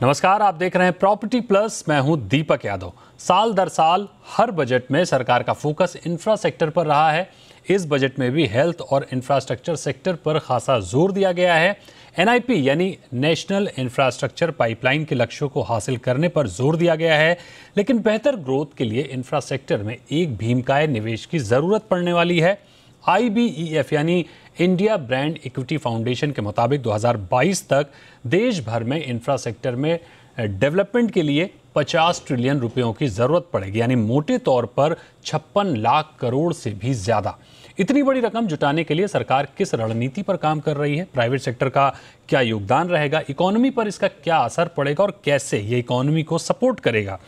नमस्कार, आप देख रहे हैं प्रॉपर्टी प्लस। मैं हूं दीपक यादव। साल दर साल हर बजट में सरकार का फोकस इंफ्रा सेक्टर पर रहा है। इस बजट में भी हेल्थ और इंफ्रास्ट्रक्चर सेक्टर पर खासा जोर दिया गया है। एनआईपी यानी नेशनल इंफ्रास्ट्रक्चर पाइपलाइन के लक्ष्यों को हासिल करने पर जोर दिया गया है। लेकिन बेहतर ग्रोथ के लिए इंफ्रा सेक्टर में एक भीमकाय निवेश की जरूरत पड़ने वाली है। IBEF यानी इंडिया ब्रांड इक्विटी फाउंडेशन के मुताबिक 2022 तक देश भर में इंफ्रा सेक्टर में डेवलपमेंट के लिए 50 ट्रिलियन रुपयों की जरूरत पड़ेगी, यानी मोटे तौर पर 56 लाख करोड़ से भी ज्यादा। इतनी बड़ी रकम जुटाने के लिए सरकार किस रणनीति पर काम कर रही है, प्राइवेट सेक्टर का क्या योगदान रहेगा, इकोनॉमी पर इसका क्या असर पड़ेगा और कैसे ये इकोनॉमी को सपोर्ट करेगा,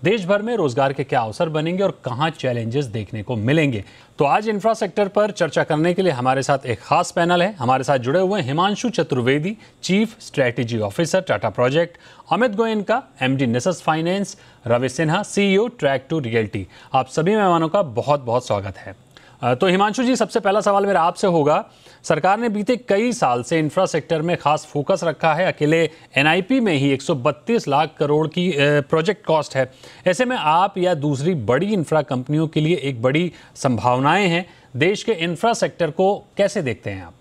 देश भर में रोजगार के क्या अवसर बनेंगे और कहां चैलेंजेस देखने को मिलेंगे। तो आज इंफ्रा सेक्टर पर चर्चा करने के लिए हमारे साथ एक खास पैनल है। हमारे साथ जुड़े हुए Himanshu Chaturvedi, chief strategy officer Tata project, Amit Goenka, MD Nisus finance, Ravi Sinha, CEO track to realty. आप सभी मेहमानों का बहुत बहुत स्वागत है। तो हिमांशु जी, सबसे पहला सवाल मेरा आपसे होगा। सरकार ने बीते कई साल से इंफ्रा सेक्टर में खास फोकस रखा है। अकेले NIP में ही 132 लाख करोड़ की प्रोजेक्ट कॉस्ट है। ऐसे में आप या दूसरी बड़ी इंफ्रा कंपनियों के लिए एक बड़ी संभावनाएं हैं। देश के इंफ्रा सेक्टर को कैसे देखते हैं आप?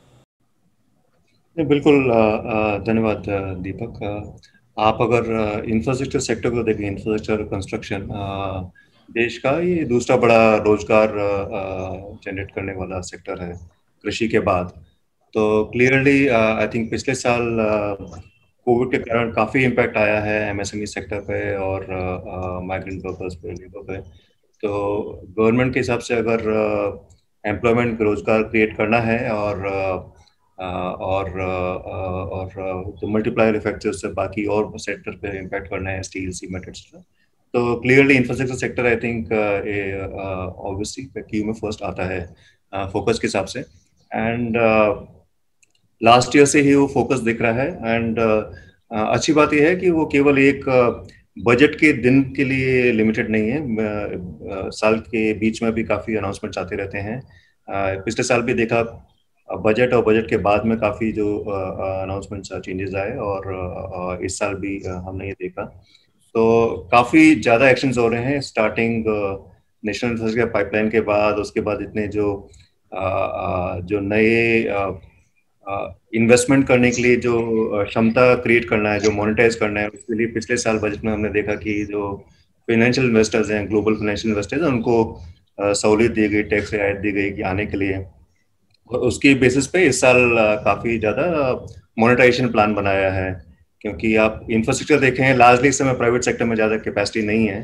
बिल्कुल, धन्यवाद दीपक। आप अगर इंफ्रास्ट्रक्चर सेक्टर को देखें, इंफ्रास्ट्रक्चर कंस्ट्रक्शन देश का ये दूसरा बड़ा रोजगार जनरेट करने वाला सेक्टर है कृषि के बाद। तो क्लियरली आई थिंक पिछले साल कोविड के कारण काफ़ी इम्पैक्ट आया है MSME सेक्टर पे और माइग्रेंट वर्कर्स पे, लेबर पे। तो गवर्नमेंट के हिसाब से अगर एम्प्लॉयमेंट, रोजगार क्रिएट करना है और तो मल्टीप्लायर इफेक्ट से बाकी और सेक्टर पे इम्पैक्ट करना है, स्टील, सीमेंट एक्सेट्रा। तो clearly infrastructure sector I think obviously Q में फर्स्ट आता है फोकस के हिसाब से। एंड लास्ट ईयर से ही वो फोकस दिख रहा है। एंड अच्छी बात यह है कि वो केवल एक बजट के दिन के लिए लिमिटेड नहीं है। साल के बीच में भी काफ़ी अनाउंसमेंट आते रहते हैं। पिछले साल भी देखा बजट और बजट के बाद में काफ़ी जो अनाउंसमेंट्स, चेंजेस आए और इस साल भी हमने ये देखा। तो काफ़ी ज़्यादा एक्शंस हो रहे हैं स्टार्टिंग नेशनल इंफ्रास्ट्रक्चर पाइपलाइन के बाद। उसके बाद इतने जो नए इन्वेस्टमेंट करने के लिए जो क्षमता क्रिएट करना है, जो मोनेटाइज करना है, उसके लिए पिछले साल बजट में हमने देखा कि जो फाइनेंशियल इन्वेस्टर्स हैं, ग्लोबल फाइनेंशियल इन्वेस्टर्स हैं, उनको सहूलियत दी गई, टैक्स रियायत दी गई कि आने के लिए। और उसकी बेसिस पे इस साल काफ़ी ज़्यादा मोनेटाइजेशन प्लान बनाया है। क्योंकि आप इंफ्रास्ट्रक्चर देखें, लार्जली इस समय प्राइवेट सेक्टर में ज़्यादा कैपेसिटी नहीं है।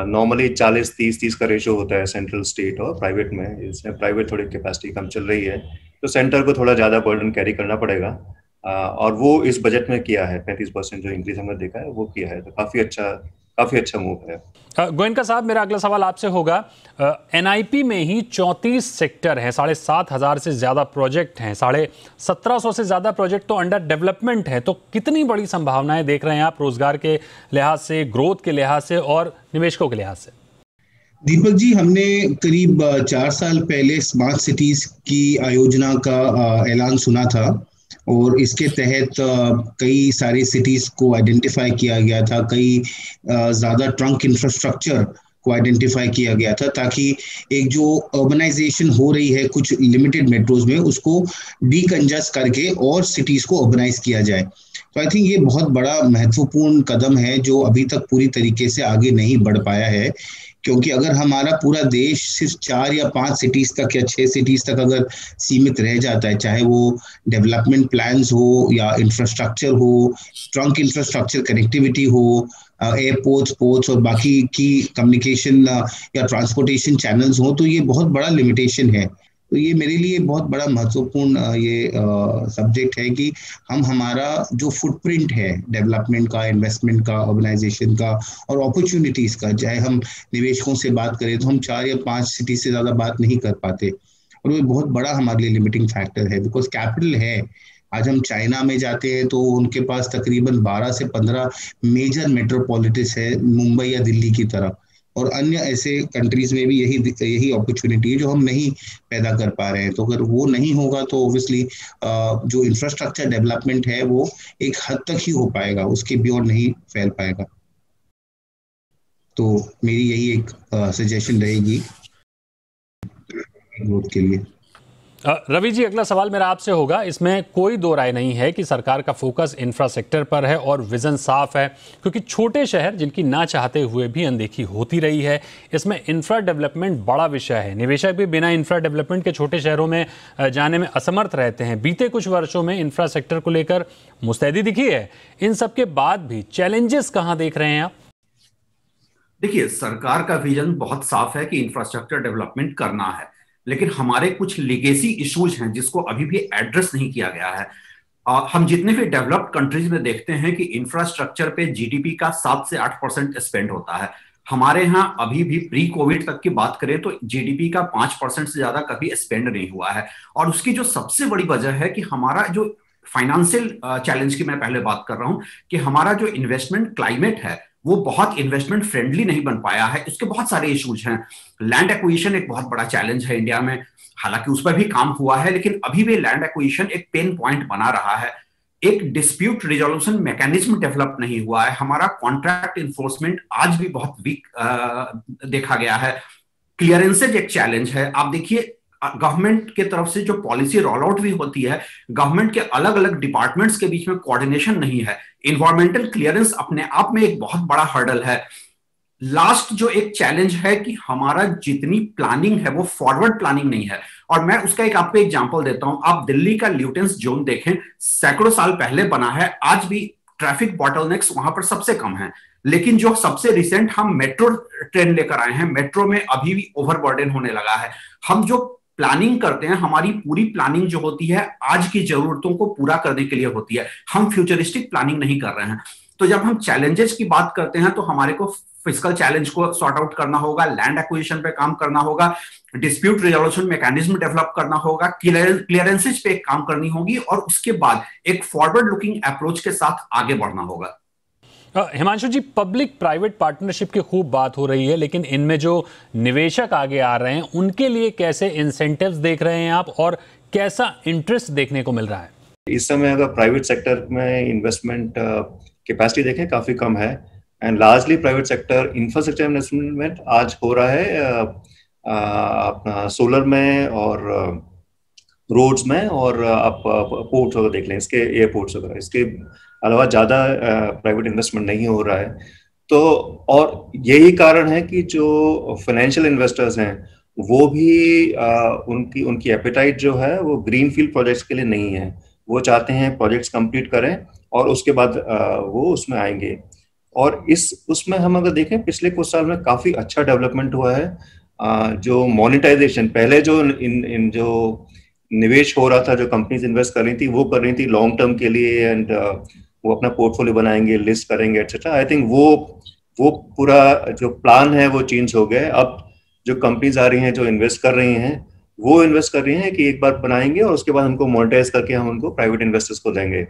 नॉर्मली 40-30 का रेशो होता है सेंट्रल, स्टेट और प्राइवेट में। इसमें प्राइवेट थोड़ी कैपेसिटी कम चल रही है, तो सेंटर को थोड़ा ज़्यादा बर्डन कैरी करना पड़ेगा। और वो इस बजट में किया है। 35% जो इंक्रीज हमने देखा है वो किया है। तो काफ़ी अच्छा मूव है। गोयनका साहब, मेरा अगला सवाल आपसे होगा। NIP में ही 34 सेक्टर हैं, 7,500 से ज़्यादा प्रोजेक्ट हैं, 1,750 से ज़्यादा प्रोजेक्ट तो अंडर डेवलपमेंट है। तो कितनी बड़ी संभावनाएं देख रहे हैं आप रोजगार के लिहाज से, ग्रोथ के लिहाज से और निवेशकों के लिहाज से? दीपक जी, हमने करीब 4 साल पहले स्मार्ट सिटीज की योजना का ऐलान सुना था और इसके तहत कई सारी सिटीज को आइडेंटिफाई किया गया था। कई ज़्यादा ट्रंक इंफ्रास्ट्रक्चर को आइडेंटिफाई किया गया था ताकि एक जो अर्बनाइजेशन हो रही है कुछ लिमिटेड मेट्रोज में, उसको डीकंजस्ट करके और सिटीज को अर्बनाइज किया जाए। तो आई थिंक ये बहुत बड़ा महत्वपूर्ण कदम है जो अभी तक पूरी तरीके से आगे नहीं बढ़ पाया है। क्योंकि अगर हमारा पूरा देश सिर्फ 4 या 5 सिटीज तक या 6 सिटीज तक अगर सीमित रह जाता है, चाहे वो डेवलपमेंट प्लान्स हो या इंफ्रास्ट्रक्चर हो, ट्रंक इंफ्रास्ट्रक्चर, कनेक्टिविटी हो, एयरपोर्ट्स, पोर्ट्स और बाकी की कम्युनिकेशन या ट्रांसपोर्टेशन चैनल्स हो, तो ये बहुत बड़ा लिमिटेशन है। तो ये मेरे लिए बहुत बड़ा महत्वपूर्ण ये सब्जेक्ट है कि हम हमारा जो फुटप्रिंट है डेवलपमेंट का, इन्वेस्टमेंट का, ऑर्गेनाइजेशन का और अपॉर्चुनिटीज का, चाहे हम निवेशकों से बात करें तो हम 4 या 5 सिटी से ज़्यादा बात नहीं कर पाते। और वो बहुत बड़ा हमारे लिए लिमिटिंग फैक्टर है, बिकॉज कैपिटल है। आज हम चाइना में जाते हैं तो उनके पास तकरीबन 12 से 15 मेजर मेट्रोपॉलिटिस है, मुंबई या दिल्ली की तरह। और अन्य ऐसे कंट्रीज में भी यही अपॉर्चुनिटी है जो हम नहीं पैदा कर पा रहे हैं। तो अगर वो नहीं होगा तो ऑब्वियसली जो इंफ्रास्ट्रक्चर डेवलपमेंट है वो एक हद तक ही हो पाएगा, उसके बियॉन्ड नहीं फैल पाएगा। तो मेरी यही एक सजेशन रहेगी ग्रोथ के लिए। रवि जी, अगला सवाल मेरा आपसे होगा। इसमें कोई दो राय नहीं है कि सरकार का फोकस इंफ्रास्ट्रक्चर पर है और विजन साफ है, क्योंकि छोटे शहर जिनकी ना चाहते हुए भी अनदेखी होती रही है, इसमें इंफ्रा डेवलपमेंट बड़ा विषय है। निवेशक भी बिना इंफ्रा डेवलपमेंट के छोटे शहरों में जाने में असमर्थ रहते हैं। बीते कुछ वर्षों में इंफ्रास्ट्रक्चर को लेकर मुस्तैदी दिखी है, इन सबके बाद भी चैलेंजेस कहाँ देख रहे हैं आप? देखिए, सरकार का विजन बहुत साफ है कि इंफ्रास्ट्रक्चर डेवलपमेंट करना है, लेकिन हमारे कुछ लीगेसी इश्यूज हैं जिसको अभी भी एड्रेस नहीं किया गया है। हम जितने भी डेवलप्ड कंट्रीज में देखते हैं कि इंफ्रास्ट्रक्चर पे जीडीपी का 7 से 8% स्पेंड होता है। हमारे यहाँ अभी भी प्री कोविड तक की बात करें तो जीडीपी का 5% से ज्यादा कभी स्पेंड नहीं हुआ है। और उसकी जो सबसे बड़ी वजह है कि हमारा जो फाइनेंशियल चैलेंज की मैं पहले बात कर रहा हूं कि हमारा जो इन्वेस्टमेंट क्लाइमेट है वो बहुत इन्वेस्टमेंट फ्रेंडली नहीं बन पाया है। इसके बहुत सारे इश्यूज हैं। लैंड एक्विजिशन एक बहुत बड़ा चैलेंज है इंडिया में, हालांकि उस पर भी काम हुआ है, लेकिन अभी भी लैंड एक्विजिशन एक पेन पॉइंट बना रहा है। एक डिस्प्यूट रिजोल्यूशन मैकेनिज्म डेवलप नहीं हुआ है। हमारा कॉन्ट्रैक्ट इन्फोर्समेंट आज भी बहुत वीक देखा गया है। क्लियरेंसेज एक चैलेंज है। आप देखिए, गवर्नमेंट के तरफ से जो पॉलिसी रोल आउट भी होती है, गवर्नमेंट के अलग अलग डिपार्टमेंट्स के बीच में कोऑर्डिनेशन नहीं है। इन्वायरमेंटल क्लियरेंस अपने आप में एक बहुत बड़ा हर्डल है। लास्ट जो एक चैलेंज है कि हमारा जितनी प्लानिंग है वो फॉरवर्ड प्लानिंग नहीं है। और मैं उसका एक आपको एग्जांपल देता हूं। आप दिल्ली का ल्यूटेंस जोन देखें, सैकड़ों साल पहले बना है, आज भी ट्रैफिक बॉटलनेक्स वहां पर सबसे कम है। लेकिन जो सबसे रिसेंट हम मेट्रो ट्रेन लेकर आए हैं, मेट्रो में अभी भी ओवरबर्डन होने लगा है। हम जो प्लानिंग करते हैं, हमारी पूरी प्लानिंग जो होती है आज की जरूरतों को पूरा करने के लिए होती है। हम फ्यूचरिस्टिक प्लानिंग नहीं कर रहे हैं। तो जब हम चैलेंजेस की बात करते हैं तो हमारे को फिस्कल चैलेंज को सॉर्ट आउट करना होगा, लैंड एक्विजिशन पे काम करना होगा, डिस्प्यूट रिजोल्यूशन मैकेनिज्म डेवलप करना होगा, क्लियरेंसेज पे काम करनी होगी, और उसके बाद एक फॉरवर्ड लुकिंग अप्रोच के साथ आगे बढ़ना होगा। हिमांशु जी, पब्लिक प्राइवेट पार्टनरशिप की खूब बात हो रही है, लेकिन इनमें जो निवेशक आगे आ रहे हैं उनके लिए कैसे इंसेंटिव्स देख रहे हैं आप, और कैसा इंटरेस्ट देखने को मिल रहा है? इस समय अगर प्राइवेट सेक्टर में इन्वेस्टमेंट कैपेसिटी देखें काफी कम है, and largely private sector infrastructure investment आज हो रहा है अपना सोलर में और रोड्स में, और आप पोर्ट्स वगैरह देख लें, इसके एयरपोर्ट्स वगैरह, इसके अलावा ज़्यादा प्राइवेट इन्वेस्टमेंट नहीं हो रहा है। तो और यही कारण है कि जो फाइनेंशियल इन्वेस्टर्स हैं वो भी उनकी एपेटाइट जो है वो ग्रीनफील्ड प्रोजेक्ट्स के लिए नहीं है। वो चाहते हैं प्रोजेक्ट्स कंप्लीट करें और उसके बाद वो उसमें आएंगे। और उसमें हम अगर देखें पिछले कुछ साल में काफ़ी अच्छा डेवलपमेंट हुआ है। जो मोनेटाइजेशन पहले जो इन जो निवेश हो रहा था, जो कंपनीज इन्वेस्ट कर रही थी, वो कर रही थी लॉन्ग टर्म के लिए, एंड वो अपना पोर्टफोलियो बनाएंगे, लिस्ट करेंगे एटसेट्रा। आई थिंक वो पूरा जो प्लान है वो चेंज हो गया। अब जो कंपनीज आ रही हैं जो इन्वेस्ट कर रही हैं, वो इन्वेस्ट कर रही हैं कि एक बार बनाएंगे और उसके बाद हमको मोनेटाइज करके हम उनको प्राइवेट इन्वेस्टर्स को देंगे।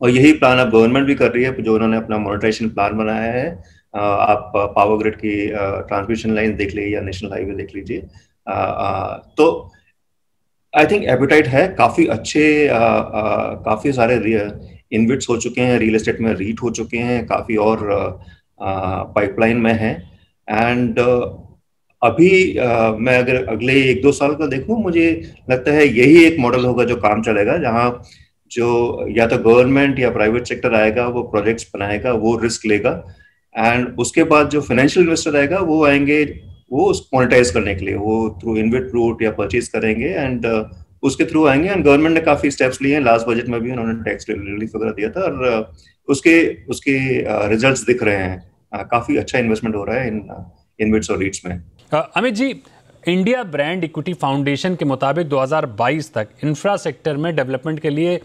और यही प्लान अब गवर्नमेंट भी कर रही है, जो उन्होंने अपना मोनेटाइजेशन प्लान बनाया है। आप पावर ग्रिड की ट्रांसमिशन लाइन देख लीजिए या नेशनल हाईवे देख लीजिए। तो आई थिंक एपेटाइट है, काफी अच्छे काफी सारे इन्वेस्ट हो चुके हैं, रियल एस्टेट में रीट हो चुके हैं, काफी और पाइपलाइन में है। एंड अभी मैं अगर अगले 1-2 साल का देखूं, मुझे लगता है यही एक मॉडल होगा जो काम चलेगा, जहां जो या तो गवर्नमेंट या प्राइवेट सेक्टर आएगा, वो प्रोजेक्ट्स बनाएगा, वो रिस्क लेगा, एंड उसके बाद जो फाइनेंशियल इन्वेस्टर आएगा वो आएंगे वो मोनेटाइज करने के लिए, वो थ्रू इन्वेट रूट या परचेज करेंगे, एंड उसके थ्रू आएंगे। एंड गवर्नमेंट ने काफी स्टेप्स लिए हैं, लास्ट बजट में भी उन्होंने टैक्स रिलीफ वगैरह दिया था, और उसके रिजल्ट्स दिख रहे हैं। काफी अच्छा इन्वेस्टमेंट हो रहा है इन इन्वेट्स और रीट्स में। Amit ji, India brand equity foundation के मुताबिक 2022 तक इंफ्रा सेक्टर में डेवलपमेंट के लिए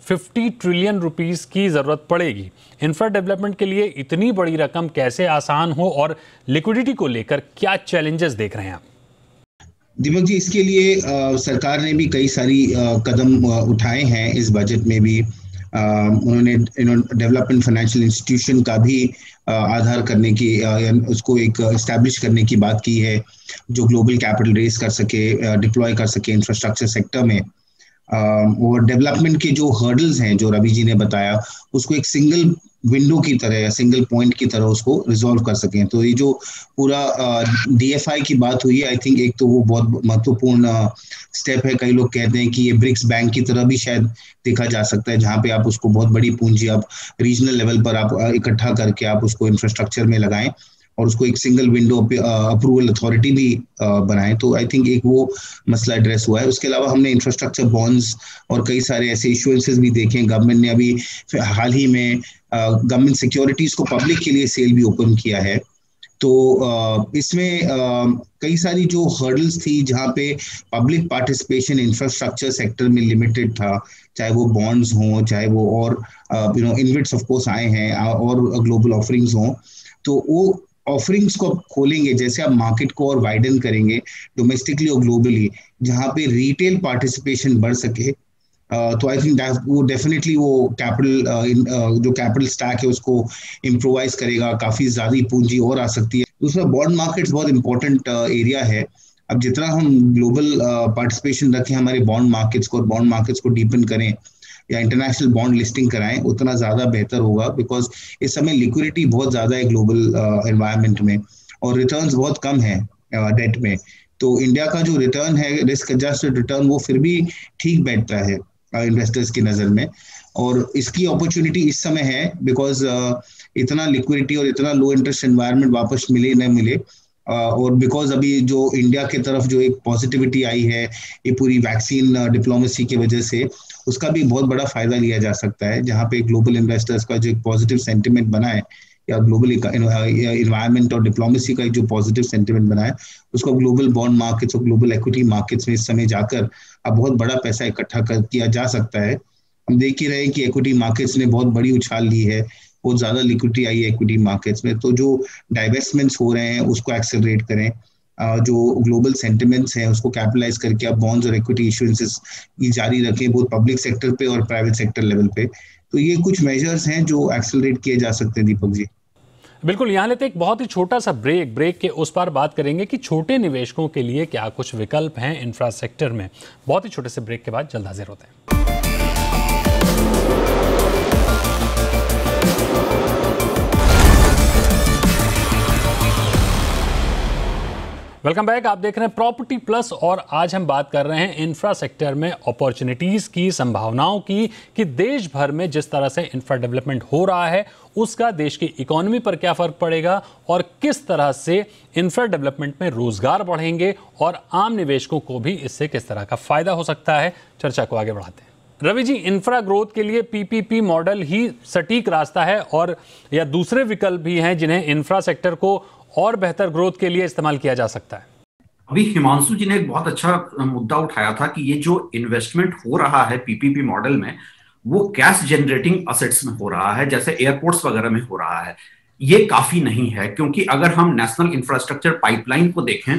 50 ट्रिलियन रुपीस की जरूरत पड़ेगी। इंफ्रा डेवलपमेंट के लिए इतनी बड़ी रकम कैसे आसान हो, और लिक्विडिटी को लेकर क्या चैलेंजेस देख रहे हैं आप? दीपक जी, इसके लिए सरकार ने भी कई सारी कदम उठाए हैं इस बजट में भी। उन्होंने डेवलपमेंट फाइनेंशियल इंस्टीट्यूशन का भी आधार करने की उसको एक एस्टैब्लिश करने की बात की है, जो ग्लोबल कैपिटल रेज कर सके, डिप्लॉय कर सके इंफ्रास्ट्रक्चर सेक्टर में। और डेवलपमेंट के जो हर्डल्स हैं जो रवि जी ने बताया, उसको एक सिंगल विंडो की तरह या सिंगल पॉइंट की तरह उसको रिजॉल्व कर सकें। तो ये जो पूरा DFI की बात हुई है, आई थिंक एक तो वो बहुत महत्वपूर्ण स्टेप है। कई लोग कहते हैं कि ये ब्रिक्स बैंक की तरह भी शायद देखा जा सकता है, जहाँ पे आप उसको बहुत बड़ी पूंजी आप रीजनल लेवल पर आप इकट्ठा करके आप उसको इंफ्रास्ट्रक्चर में लगाएं और उसको एक सिंगल विंडो अप्रूवल अथॉरिटी भी बनाएं। तो आई थिंक एक वो मसला एड्रेस हुआ है। उसके अलावा हमने इंफ्रास्ट्रक्चर बॉन्ड्स और कई सारे ऐसे इशुएंसेस भी देखे। गवर्नमेंट ने अभी हाल ही में गवर्नमेंट सिक्योरिटीज को पब्लिक के लिए सेल भी ओपन किया है। तो इसमें कई सारी जो हर्डल्स थी जहाँ पे पब्लिक पार्टिसिपेशन इंफ्रास्ट्रक्चर सेक्टर में लिमिटेड था, चाहे वो बॉन्ड्स हों, चाहे वो और इन्वेट्स ऑफ कोर्स आए हैं और ग्लोबल ऑफरिंग्स हों, तो वो ऑफरिंग्स को खोलेंगे जैसे आप मार्केट को और वाइडन करेंगे डोमेस्टिकली और ग्लोबली, जहाँ पे रिटेल पार्टिसिपेशन बढ़ सके। तो आई थिंक वो डेफिनेटली वो कैपिटल जो कैपिटल स्टैक है उसको इम्प्रोवाइज करेगा, काफी ज्यादा पूंजी और आ सकती है। दूसरा, बॉन्ड मार्केट्स बहुत इंपॉर्टेंट एरिया है। अब जितना हम ग्लोबल पार्टिसिपेशन रखें हमारे बॉन्ड मार्केट्स को और बॉन्ड मार्केट्स को डीपन करें या इंटरनेशनल बॉन्ड लिस्टिंग कराएं, उतना ज्यादा बेहतर होगा, बिकॉज इस समय लिक्विडिटी बहुत ज्यादा है ग्लोबल एनवायरनमेंट में और रिटर्न्स बहुत कम है डेट में। तो इंडिया का जो रिटर्न है, रिस्क एडजस्टेड रिटर्न, वो फिर भी ठीक बैठता है इन्वेस्टर्स की नजर में। और इसकी अपॉर्चुनिटी इस समय है बिकॉज इतना लिक्विडिटी और इतना लो इंटरेस्ट एनवायरनमेंट वापस मिले न मिले, और बिकॉज अभी जो इंडिया की तरफ जो एक पॉजिटिविटी आई है ये पूरी वैक्सीन डिप्लोमेसी की वजह से, उसका भी बहुत बड़ा फायदा लिया जा सकता है। जहाँ पे ग्लोबल इन्वेस्टर्स का जो एक पॉजिटिव सेंटिमेंट बना है या ग्लोबल इन्वायरमेंट और डिप्लोमेसी का जो पॉजिटिव सेंटिमेंट बना है, उसको ग्लोबल बॉन्ड मार्केट्स और ग्लोबल इक्विटी मार्केट्स में इस समय जाकर अब बहुत बड़ा पैसा इकट्ठा किया जा सकता है। हम देख ही रहे हैं कि इक्विटी मार्केट्स ने बहुत बड़ी उछाल ली है, बहुत ज्यादा लिक्विडिटी आई है इक्विटी मार्केट्स में। तो जो डाइवेस्टमेंट्स हो रहे हैं उसको एक्सेलरेट करें, जो ग्लोबल सेंटिमेंट्स हैं उसको कैपिटलाइज करके आप बॉन्ड्स और इक्विटी इशुएंसेस जारी रखें, बहुत पब्लिक सेक्टर पे और प्राइवेट सेक्टर लेवल पे। तो ये कुछ मेजर्स हैं जो एक्सेलरेट किए जा सकते हैं। दीपक जी बिल्कुल, यहाँ लेते एक बहुत ही छोटा सा ब्रेक के उस पार बात करेंगे कि छोटे निवेशकों के लिए क्या कुछ विकल्प हैं इंफ्रा सेक्टर में। बहुत ही छोटे से ब्रेक के बाद जल्द हाजिर होते हैं। वेलकम बैक, आप देख रहे हैं प्रॉपर्टी प्लस और आज हम बात कर रहे हैं इंफ्रा सेक्टर में अपॉर्चुनिटीज की, संभावनाओं की, कि देश भर में जिस तरह से इंफ्रा डेवलपमेंट हो रहा है उसका देश की इकोनॉमी पर क्या फर्क पड़ेगा और किस तरह से इंफ्रा डेवलपमेंट में रोजगार बढ़ेंगे और आम निवेशकों को भी इससे किस तरह का फायदा हो सकता है। चर्चा को आगे बढ़ाते हैं। रवि जी, इंफ्रा ग्रोथ के लिए PPP मॉडल ही सटीक रास्ता है और या दूसरे विकल्प भी हैं जिन्हें इंफ्रा सेक्टर को और बेहतर ग्रोथ के लिए इस्तेमाल किया जा सकता है? अभी हिमांशु जी ने एक बहुत अच्छा मुद्दा उठाया था कि ये जो इन्वेस्टमेंट हो रहा है PPP मॉडल में, वो कैश जनरेटिंग असेट्स में हो रहा है, जैसे एयरपोर्ट्स वगैरह में हो रहा है। ये काफी नहीं है, क्योंकि अगर हम नेशनल इंफ्रास्ट्रक्चर पाइपलाइन को देखें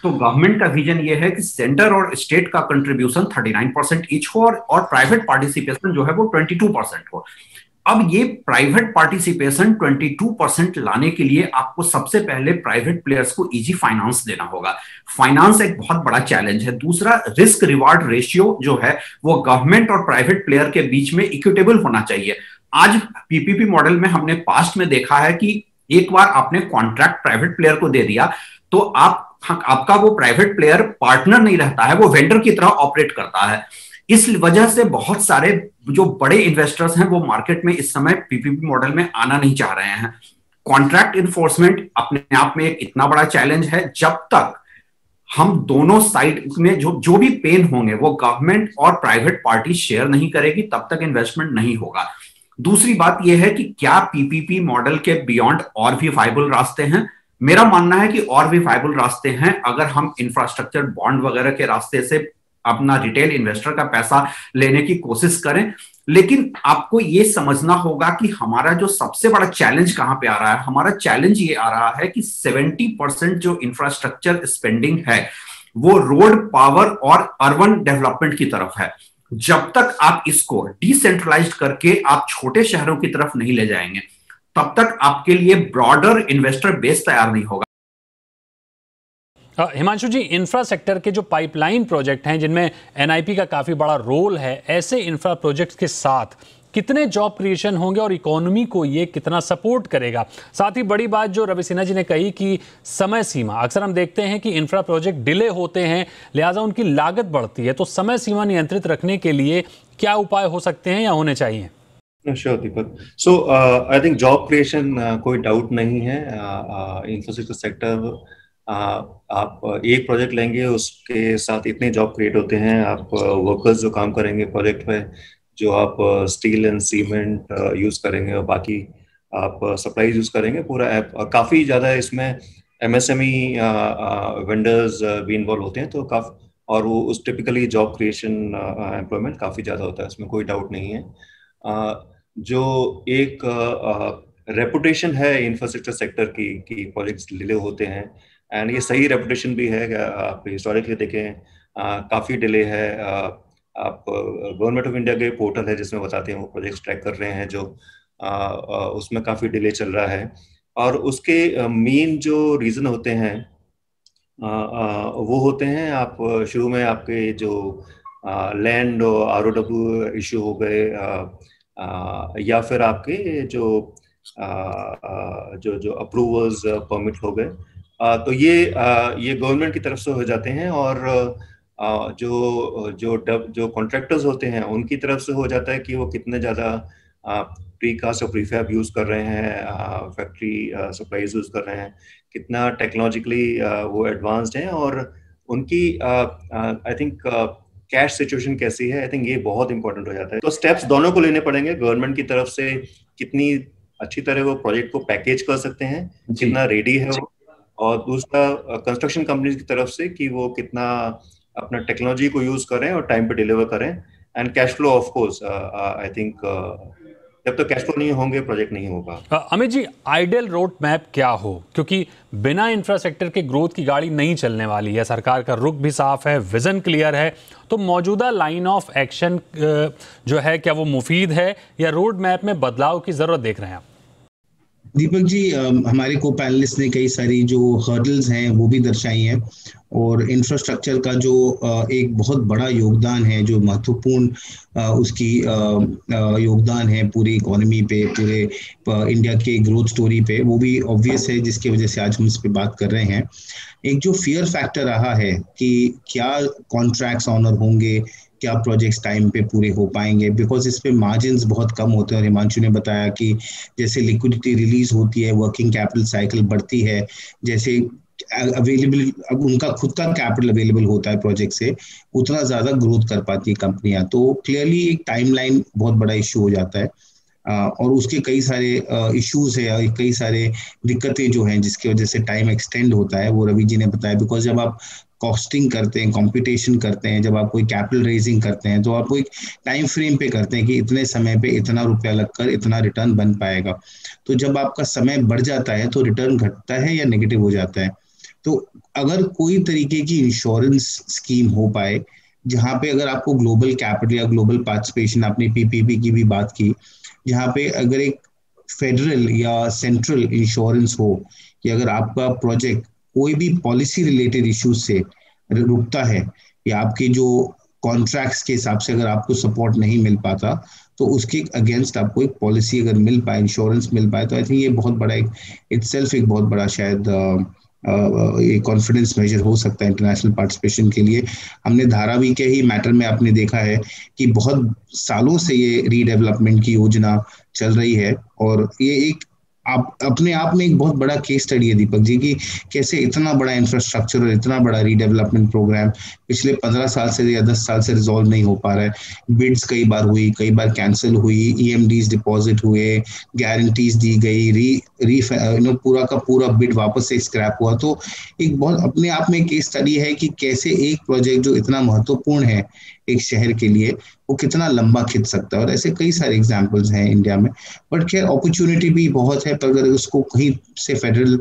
तो गवर्नमेंट का विजन ये है कि सेंटर और स्टेट का कंट्रीब्यूशन 39% ईच हो और प्राइवेट पार्टिसिपेशन जो है वो 22% हो। अब ये प्राइवेट पार्टिसिपेशन 22% लाने के लिए आपको सबसे पहले प्राइवेट प्लेयर्स को इजी फाइनेंस देना होगा। फाइनेंस एक बहुत बड़ा चैलेंज है। दूसरा, रिस्क रिवार्ड रेशियो जो है वो गवर्नमेंट और प्राइवेट प्लेयर के बीच में इक्विटेबल होना चाहिए। आज PPP मॉडल में हमने पास्ट में देखा है कि एक बार आपने कॉन्ट्रैक्ट प्राइवेट प्लेयर को दे दिया तो आपका वो प्राइवेट प्लेयर पार्टनर नहीं रहता है, वो वेंडर की तरह ऑपरेट करता है। इस वजह से बहुत सारे जो बड़े इन्वेस्टर्स हैं वो मार्केट में इस समय PPP मॉडल में आना नहीं चाह रहे हैं। कॉन्ट्रैक्ट इन्फोर्समेंट अपने आप में एक इतना बड़ा चैलेंज है, जब तक हम दोनों साइड में जो भी पेन होंगे वो गवर्नमेंट और प्राइवेट पार्टी शेयर नहीं करेगी, तब तक इन्वेस्टमेंट नहीं होगा। दूसरी बात यह है कि क्या PPP मॉडल के बियॉन्ड और भी वायबल रास्ते हैं? मेरा मानना है कि और भी वायबल रास्ते हैं। अगर हम इंफ्रास्ट्रक्चर बॉन्ड वगैरह के रास्ते से अपना रिटेल इन्वेस्टर का पैसा लेने की कोशिश करें, लेकिन आपको ये समझना होगा कि हमारा जो सबसे बड़ा चैलेंज कहां पे आ रहा है। हमारा चैलेंज ये आ रहा है कि 70% जो इंफ्रास्ट्रक्चर स्पेंडिंग है वो रोड, पावर और अर्बन डेवलपमेंट की तरफ है। जब तक आप इसको डिसेंट्रलाइज्ड करके आप छोटे शहरों की तरफ नहीं ले जाएंगे, तब तक आपके लिए ब्रॉडर इन्वेस्टर बेस तैयार नहीं होगा। हिमांशु जी, इंफ्रा सेक्टर के जो पाइपलाइन प्रोजेक्ट हैं जिनमें एनआईपी का काफी बड़ा रोल है, ऐसे इंफ्रा प्रोजेक्ट्स के साथ कितने जॉब क्रिएशन होंगे और इकोनॉमी को ये कितना सपोर्ट करेगा? साथ ही बड़ी बात जो रवि सिन्हा जी ने कही कि समय सीमा, अक्सर हम देखते हैं कि इंफ्रा प्रोजेक्ट डिले होते हैं, लिहाजा उनकी लागत बढ़ती है, तो समय सीमा नियंत्रित रखने के लिए क्या उपाय हो सकते हैं या होने चाहिए? Sure Deepak. So I think job creation कोई डाउट नहीं है। इंफ्रास्ट्रक्चर सेक्टर, आप एक प्रोजेक्ट लेंगे उसके साथ इतने जॉब क्रिएट होते हैं। आप वर्कर्स जो काम करेंगे प्रोजेक्ट पे, जो आप स्टील एंड सीमेंट यूज करेंगे और बाकी आप सप्लाईज यूज करेंगे, पूरा ऐप काफी ज्यादा इसमें एमएसएमई वेंडर्स भी इन्वॉल्व होते हैं, तो काफी, और वो उस टिपिकली जॉब क्रिएशन एम्प्लॉयमेंट काफी ज्यादा होता है, इसमें कोई डाउट नहीं है। जो एक रेपुटेशन है इंफ्रास्ट्रक्चर सेक्टर की प्रोजेक्ट्स डिले होते हैं, एंड ये सही रेपुटेशन भी है। आप हिस्टोरिकली देखें, काफी डिले है। आप गवर्नमेंट ऑफ इंडिया के पोर्टल है जिसमें बताते हैं वो प्रोजेक्ट्स ट्रैक कर रहे हैं, जो उसमें काफी डिले चल रहा है। और उसके मेन जो रीजन होते हैं वो होते हैं, आप शुरू में आपके जो लैंड और आरओडब्ल्यू इश्यू हो गए, या फिर आपके जो जो अप्रूवल्स परमिट हो गए, तो ये गवर्नमेंट की तरफ से हो जाते हैं, और जो कॉन्ट्रैक्टर्स होते हैं उनकी तरफ से हो जाता है कि वो कितने ज़्यादा प्रीकास्ट और प्रीफैब यूज़ कर रहे हैं, फैक्ट्री सप्लाईज यूज़ कर रहे हैं, कितना टेक्नोलॉजिकली वो एडवांस्ड हैं, और उनकी आई थिंक कैश सिचुएशन कैसी है। आई थिंक ये बहुत इंपॉर्टेंट हो जाता है। तो स्टेप्स दोनों को लेने पड़ेंगे, गवर्नमेंट की तरफ से कितनी अच्छी तरह वो प्रोजेक्ट को पैकेज कर सकते हैं, कितना रेडी है वो, और दूसरा कंस्ट्रक्शन कंपनीज की तरफ से कि वो कितना अपना टेक्नोलॉजी को यूज करें और टाइम पे डिलीवर करें, and cash flow of course. I think जब तक कैश फ्लो नहीं होंगे प्रोजेक्ट नहीं होगा। Amit ji, ideal road map क्या हो? क्योंकि बिना इंफ्रास्ट्रक्चर के ग्रोथ की गाड़ी नहीं चलने वाली है। सरकार का रुख भी साफ है, विजन क्लियर है, तो मौजूदा लाइन ऑफ एक्शन जो है क्या वो मुफीद है या रोड मैप में बदलाव की जरूरत देख रहे हैं आप? दीपक जी, हमारे को पैनलिस्ट ने कई सारी जो हर्डल्स हैं वो भी दर्शाई हैं, और इंफ्रास्ट्रक्चर का जो एक बहुत बड़ा योगदान है, जो महत्वपूर्ण उसकी योगदान है पूरी इकोनॉमी पे, पूरे इंडिया के ग्रोथ स्टोरी पे, वो भी ऑब्वियस है, जिसकी वजह से आज हम इस पे बात कर रहे हैं। एक जो फियर फैक्टर रहा है कि क्या कॉन्ट्रैक्ट्स ऑनर होंगे, क्या प्रोजेक्ट्स टाइम पे पूरे हो पाएंगे, बिकॉज इस पे मार्जिन्स बहुत कम होते हैं। और हिमांशु ने बताया कि जैसे लिक्विडिटी रिलीज होती है, वर्किंग कैपिटल साइकिल बढ़ती है, जैसे अवेलेबल, अब उनका खुद का कैपिटल अवेलेबल होता है प्रोजेक्ट से, उतना ज्यादा ग्रोथ कर पाती है कंपनियां। तो क्लियरली एक टाइमलाइन बहुत बड़ा इश्यू हो जाता है, और उसके कई सारे इश्यूज है, कई सारे दिक्कतें जो हैं जिसकी वजह से टाइम एक्सटेंड होता है, वो रवि जी ने बताया। बिकॉज जब आप कॉस्टिंग करते हैं, कंपटीशन करते हैं, जब आप कोई कैपिटल रेजिंग करते हैं, तो आप कोई टाइम फ्रेम पे करते हैं कि इतने समय पे इतना रुपया लगकर इतना रिटर्न बन पाएगा। तो जब आपका समय बढ़ जाता है तो रिटर्न घटता है या नेगेटिव हो जाता है। तो अगर कोई तरीके की इंश्योरेंस स्कीम हो पाए, जहाँ पे अगर आपको ग्लोबल कैपिटल या ग्लोबल पार्टिसिपेशन, आपने पीपीपी की भी बात की, जहाँ पे अगर एक फेडरल या सेंट्रल इंश्योरेंस हो, कि अगर आपका प्रोजेक्ट कोई भी पॉलिसी रिलेटेड इश्यूज से रुकता है, या आपके जो कॉन्ट्रैक्ट्स के हिसाब से अगर आपको सपोर्ट नहीं मिल पाता, तो उसके अगेंस्ट आपको एक पॉलिसी अगर मिल पाए, इंश्योरेंस मिल पाए, तो आई थिंक ये बहुत बड़ा एक इटसेल्फ एक बहुत बड़ा शायद ये कॉन्फिडेंस मेजर हो सकता है इंटरनेशनल पार्टिसिपेशन के लिए। हमने धारावी के ही मैटर में आपने देखा है कि बहुत सालों से ये रीडेवलपमेंट की योजना चल रही है, और ये एक आप अपने आप में एक बहुत बड़ा केस स्टडी है दीपक जी, की कैसे इतना बड़ा इंफ्रास्ट्रक्चर और इतना बड़ा रीडेवलपमेंट प्रोग्राम पिछले 15 साल से या 10 साल से रिजॉल्व नहीं हो पा रहा है। बिड्स कई बार हुई, कई बार कैंसिल हुई, ईएमडीज डिपॉजिट हुए, गारंटीज दी गई, पूरा का पूरा बिड वापस से स्क्रैप हुआ। तो एक बहुत अपने आप में केस स्टडी है कि कैसे एक प्रोजेक्ट जो इतना महत्वपूर्ण है एक शहर के लिए, वो कितना लंबा खिंच सकता है। और ऐसे कई सारे एग्जांपल्स हैं इंडिया में, बट खैर अपॉर्चुनिटी भी बहुत है। पर अगर उसको कहीं से फेडरल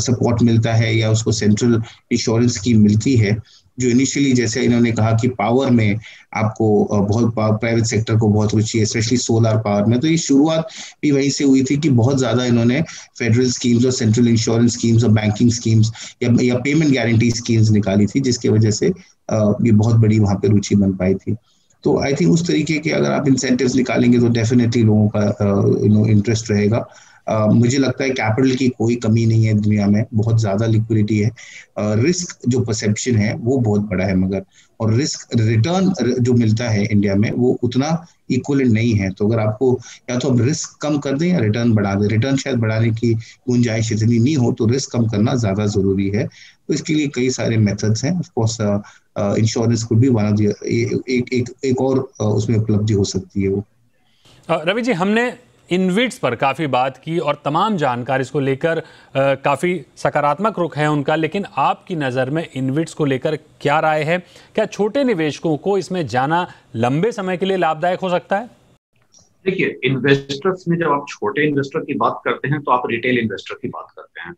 सपोर्ट मिलता है या उसको सेंट्रल इंश्योरेंस स्कीम मिलती है, जो इनिशियली जैसे इन्होंने कहा कि पावर में आपको बहुत प्राइवेट सेक्टर को बहुत रुचि है, स्पेशली सोलर पावर में, तो ये शुरुआत भी वहीं से हुई थी कि बहुत ज़्यादा इन्होंने फेडरल स्कीम्स और सेंट्रल इंश्योरेंस स्कीम्स और बैंकिंग स्कीम्स या पेमेंट गारंटी स्कीम्स निकाली थी, जिसकी वजह से ये बहुत बड़ी वहाँ पे रुचि बन पाई थी। तो आई थिंक उस तरीके के अगर आप इंसेंटिव्स निकालेंगे तो डेफिनेटली लोगों का इंटरेस्ट रहेगा। मुझे लगता है कैपिटल की कोई कमी नहीं है दुनिया में, बहुत ज़्यादा लिक्विडिटी है। रिस्क जो परसेप्शन है वो बहुत बड़ा है, मगर और रिस्क रिटर्न जो मिलता है इंडिया में वो उतना इक्वलेंट नहीं है। तो अगर आपको या तो आप रिस्क कम कर दें या रिटर्न बढ़ा दें, रिटर्न शायद बढ़ाने की गुंजाइश इतनी नहीं हो, तो रिस्क कम करना ज़्यादा ज़रूरी है। तो इसके लिए कई सारे मेथड्स हैं। Of course insurance could be one of the एक और उसमें उपलब्धि हो सकती है वो। रवि जी, हमने इनविट्स पर काफ़ी बात की और तमाम जानकारी इसको लेकर काफ़ी सकारात्मक रुख है उनका, लेकिन आपकी नज़र में इनविट्स को लेकर क्या राय है? क्या छोटे निवेशकों को इसमें जाना लंबे समय के लिए लाभदायक हो सकता है? देखिए, इन्वेस्टर्स में जब आप छोटे इन्वेस्टर की बात करते हैं तो आप रिटेल इन्वेस्टर की बात करते हैं।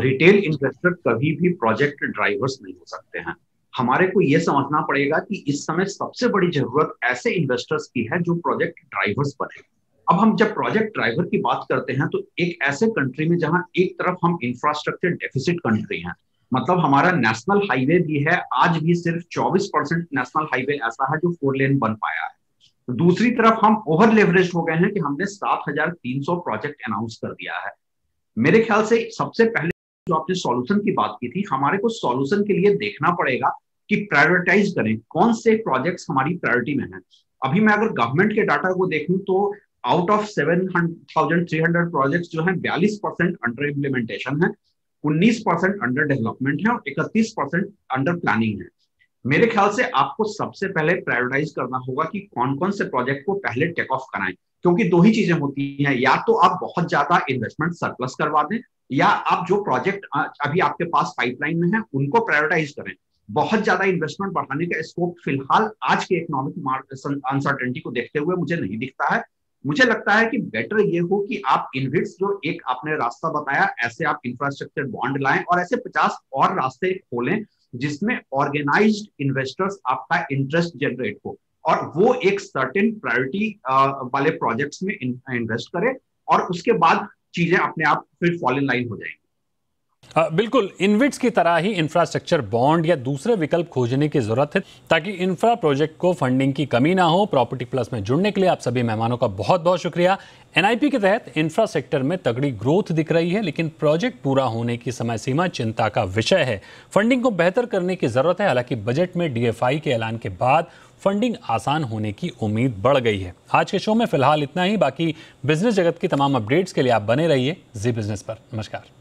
रिटेल इन्वेस्टर कभी भी प्रोजेक्ट ड्राइवर्स नहीं हो सकते हैं। हमारे को यह समझना पड़ेगा कि इस समय सबसे बड़ी जरूरत ऐसे इन्वेस्टर्स की है जो प्रोजेक्ट ड्राइवर्स बने। अब हम जब प्रोजेक्ट ड्राइवर की बात करते हैं तो एक ऐसे कंट्री में जहां एक तरफ हम इंफ्रास्ट्रक्चर डेफिसिट कंट्री हैं, मतलब हमारा नेशनल हाईवे भी है, आज भी सिर्फ 24% नेशनल हाईवे ऐसा है जो 4 लेन बन पाया है। दूसरी तरफ हम ओवर लेवरेज हो गए हैं कि हमने 7,300 प्रोजेक्ट अनाउंस कर दिया है। मेरे ख्याल से सबसे पहले जो आपने सॉल्यूशन की बात की थी, हमारे को सॉल्यूशन के लिए देखना पड़ेगा कि प्रायोरिटाइज करें कौन से प्रोजेक्ट्स हमारी प्रायोरिटी में हैं। अभी मैं अगर गवर्नमेंट के डाटा को देखूं तो आउट ऑफ 7,300 प्रोजेक्ट्स जो हैं 42% अंडर इम्प्लीमेंटेशन है, 19% अंडर डेवलपमेंट है और 31% अंडर प्लानिंग है। मेरे ख्याल से आपको सबसे पहले प्रायोरिटाइज करना होगा कि कौन कौन से प्रोजेक्ट को पहले टेक ऑफ कराएं, क्योंकि दो ही चीजें होती हैं, या तो आप बहुत ज्यादा इन्वेस्टमेंट सरप्लस करवा दें या आप जो प्रोजेक्ट अभी आपके पास पाइपलाइन में है उनको प्रायोरिटाइज करें। बहुत ज्यादा इन्वेस्टमेंट बढ़ाने का स्कोप फिलहाल आज के इकोनॉमिक अनसर्टेनिटी को देखते हुए मुझे नहीं दिखता है। मुझे लगता है कि बेटर ये हो कि आप इन्विट्स जो एक आपने रास्ता बताया, ऐसे आप इंफ्रास्ट्रक्चर बॉन्ड लाएं और ऐसे 50 और रास्ते खोलें जिसमें ऑर्गेनाइज्ड इन्वेस्टर्स आपका इंटरेस्ट जनरेट हो और वो एक सर्टेन प्रायोरिटी वाले प्रोजेक्ट्स में इन्वेस्ट करे और उसके बाद चीजें अपने आप फिर फॉल इन लाइन हो जाएंगी। बिल्कुल, इनविट्स की तरह ही इंफ्रास्ट्रक्चर बॉन्ड या दूसरे विकल्प खोजने की जरूरत है ताकि इंफ्रा प्रोजेक्ट को फंडिंग की कमी ना हो। प्रॉपर्टी प्लस में जुड़ने के लिए आप सभी मेहमानों का बहुत बहुत शुक्रिया। एनआईपी के तहत इंफ्रा सेक्टर में तगड़ी ग्रोथ दिख रही है, लेकिन प्रोजेक्ट पूरा होने की समय सीमा चिंता का विषय है। फंडिंग को बेहतर करने की जरूरत है। हालांकि बजट में डीएफआई के ऐलान के बाद फंडिंग आसान होने की उम्मीद बढ़ गई है। आज के शो में फिलहाल इतना ही। बाकी बिजनेस जगत की तमाम अपडेट्स के लिए आप बने रहिए जी बिजनेस पर। नमस्कार।